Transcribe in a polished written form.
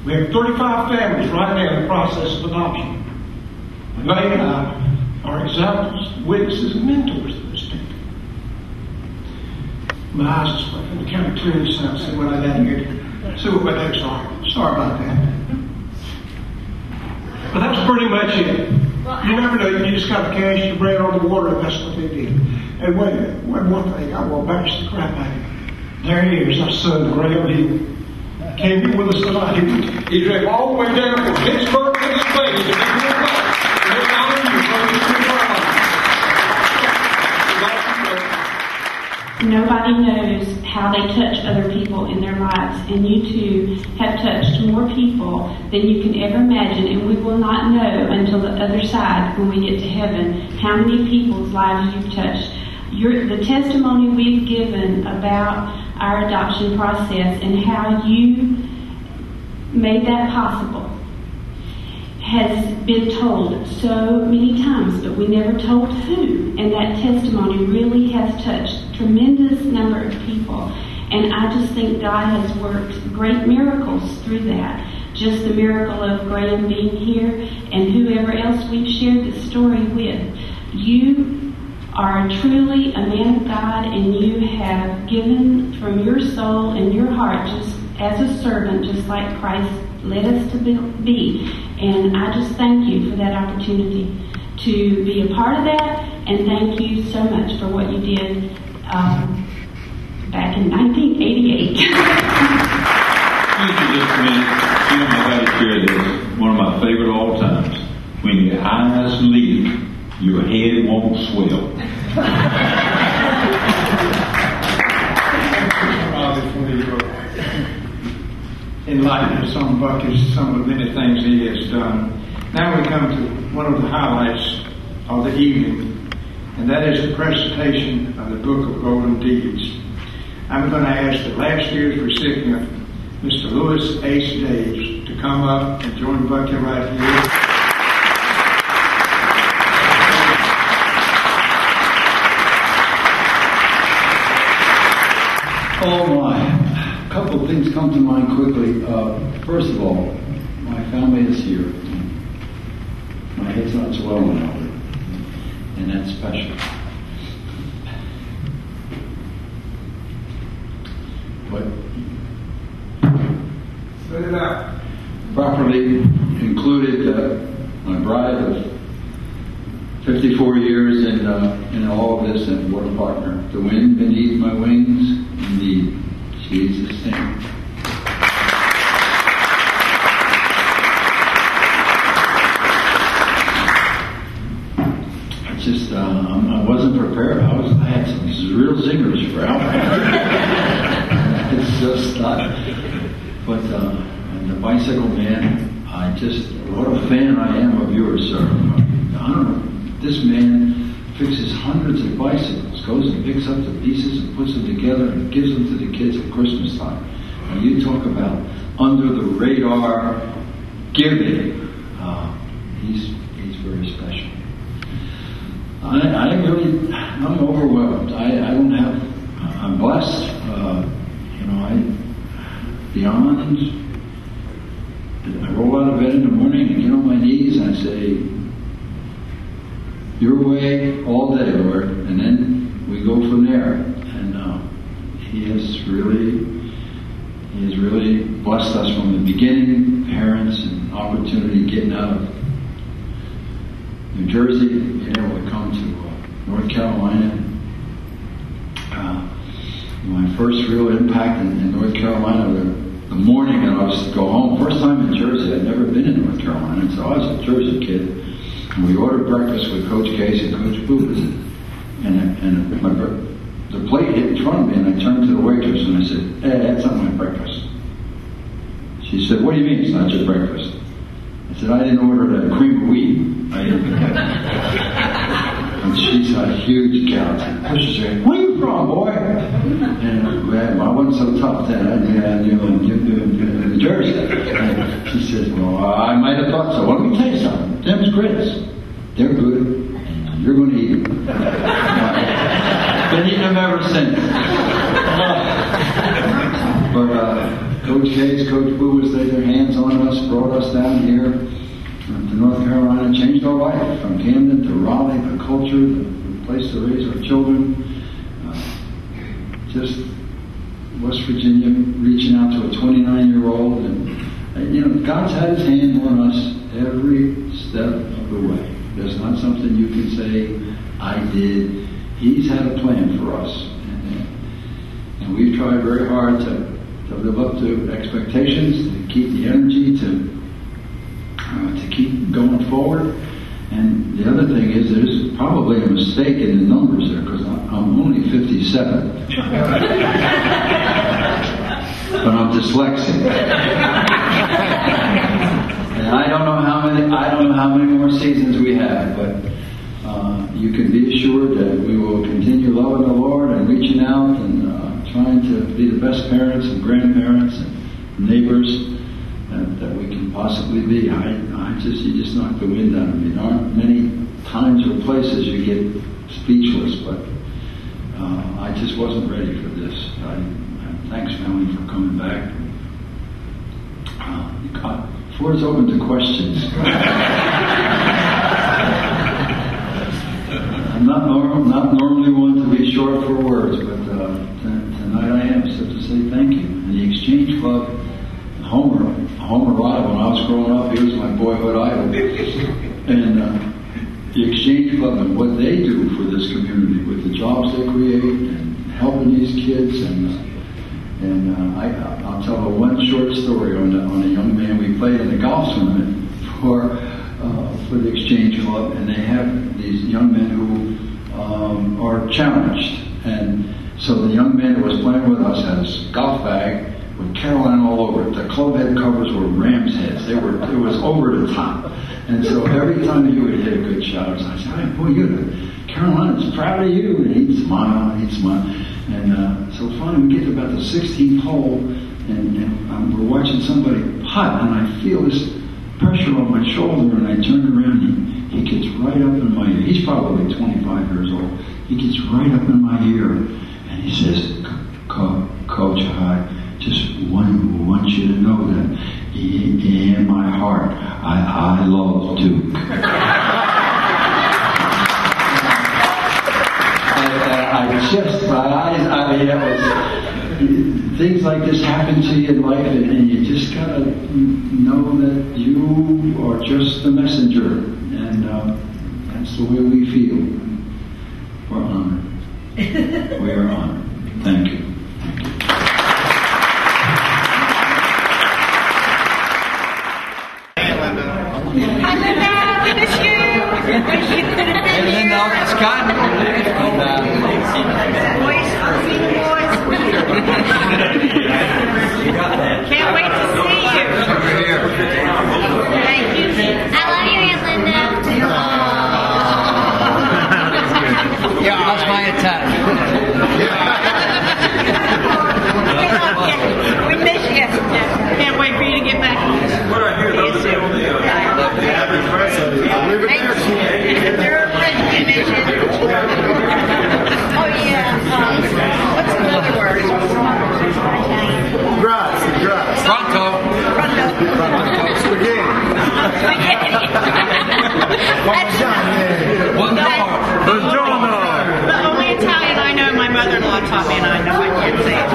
We have 35 families right now in the process of adoption. And they are examples, witnesses, and mentors to this people. My eyes just went from the kind of clear this out. See what I got here. See what my next are. Sorry about that. But that's pretty much it. You never know. You just got to cast your bread on the water, and that's what they did. And wait a minute. One thing. I will embarrass the crap out of you. There he is, our son, Graham. He can't be with us tonight. He drove all the way down from Pittsburgh, Pennsylvania to be here tonight. Nobody knows how they touch other people in their lives, and you two have touched more people than you can ever imagine, and we will not know until the other side, when we get to heaven, how many people's lives you've touched. The testimony we've given about our adoption process and how you made that possible has been told so many times, but we never told who. And that testimony really has touched a tremendous number of people. And I just think God has worked great miracles through that. Just the miracle of Graham being here and whoever else we've shared this story with. You are truly a man of God, and you have given from your soul and your heart just as a servant, just like Christ led us to be. And I just thank you for that opportunity to be a part of that, and thank you so much for what you did back in 1988. Thank you just a minute. You know, I got to share this. One of my favorite all times. When your eyes leak, your head won't swell. Before you enlighten us on Bucky, some of the many things he has done. Now we come to one of the highlights of the evening, and that is the presentation of the Book of Golden Deeds. I'm going to ask the last year's recipient, Mr. Louis Ace Daves, to come up and join Bucky right here. Oh my, a couple of things come to mind quickly. First of all, my family is here. My head's not swelling now, and that's special. But Spit it out. Properly included my bride of 54 years in all of this, and what a partner. The wind beneath my wings, indeed, she's the same. It's just, I wasn't prepared. I had some real zingers for Albert. It's just not. But and the bicycle man, what a fan I am of yours, sir. I don't know. This man fixes hundreds of bicycles, goes and picks up the pieces and puts them together and gives them to the kids at Christmas time. And you talk about under the radar giving. He's very special. I'm overwhelmed. I'm blessed. I roll out of bed in the morning and get on my knees and I say, your way all day, Lord, and then we go from there. And He has really blessed us from the beginning, parents and opportunity getting out of New Jersey, being able to come to North Carolina. My first real impact in North Carolina, the morning that I was to go home, first time in Jersey. I'd never been in North Carolina, and so I was a Jersey kid. And we ordered breakfast with Coach Case and Coach Booth, and the plate hit in front of me, and I turned to the waitress and I said, "Hey, that's not my breakfast." She said, "What do you mean it's not your breakfast?" I said, "I didn't order the cream of wheat." And she's a huge gal. She pushes her, "Where you from, boy?" And I wasn't so tough then. In Jersey. And she says, "Well, I might have thought so. Well, let me tell you something. Them's grits. They're good. And you're going to eat them." Been eating them ever since. But Coach Hayes, Coach Boo, as laid their hands on us, brought us down here to North Carolina, changed our life from Camden to Raleigh, the culture, the place to raise our children. Just West Virginia, reaching out to a 29-year-old, and God's had His hand on us every step of the way. There's not something you can say, I did. He's had a plan for us, and we've tried very hard to live up to expectations, to keep the energy, to keep going forward. And the other thing is, there's probably a mistake in the numbers there, because I'm only 57. But I'm dyslexic. And I don't know how many more seasons we have, but you can be assured that we will continue loving the Lord and reaching out and trying to be the best parents and grandparents and neighbors that we can possibly be. You just knock the wind out of me. There aren't many times or places you get speechless, but I just wasn't ready for this. Thanks, Melanie, for coming back. The floor is open to questions. I'm not normally one to be short for words, but tonight I am, so to say thank you. And the Exchange Club, Homer Rod, when I was growing up, he was my boyhood idol. And the Exchange Club and what they do for this community, with the jobs they create and helping these kids, I'll tell a one short story on a young man we played in a golf tournament for the Exchange Club, and they have these young men who are challenged, and so the young man who was playing with us had a golf bag with Carolina all over it. The club head covers were ram's heads. It was over the top. And so every time he would hit a good shot, I said, "Hey, boy, Carolina's proud of you." And he'd smile, And so finally we get to about the 16th hole, and we're watching somebody putt, and I feel this pressure on my shoulder, and I turn around, and he gets right up in my ear. He's probably 25 years old. He gets right up in my ear, and he says, "Coach, I just want you to know that in my heart, I love Duke." Things like this happen to you in life, and you just gotta know that you are just the messenger, and that's the way we feel. We're honored. We are honored. Thank you. Hi, Linda. We miss you. Wish you could have been here. Linda, Scott. Boys, I'll see the boys. Can't wait to see you. Thank you. I love you, Aunt Linda. Yeah, that's my attack. We miss you. Can't wait for you to get back. What I hear, those are Oh yeah. What's another word? Grass. Pronto. Spaghetti. Buongiorno. The only Italian I know, my mother-in-law taught me, and I know I can't say it.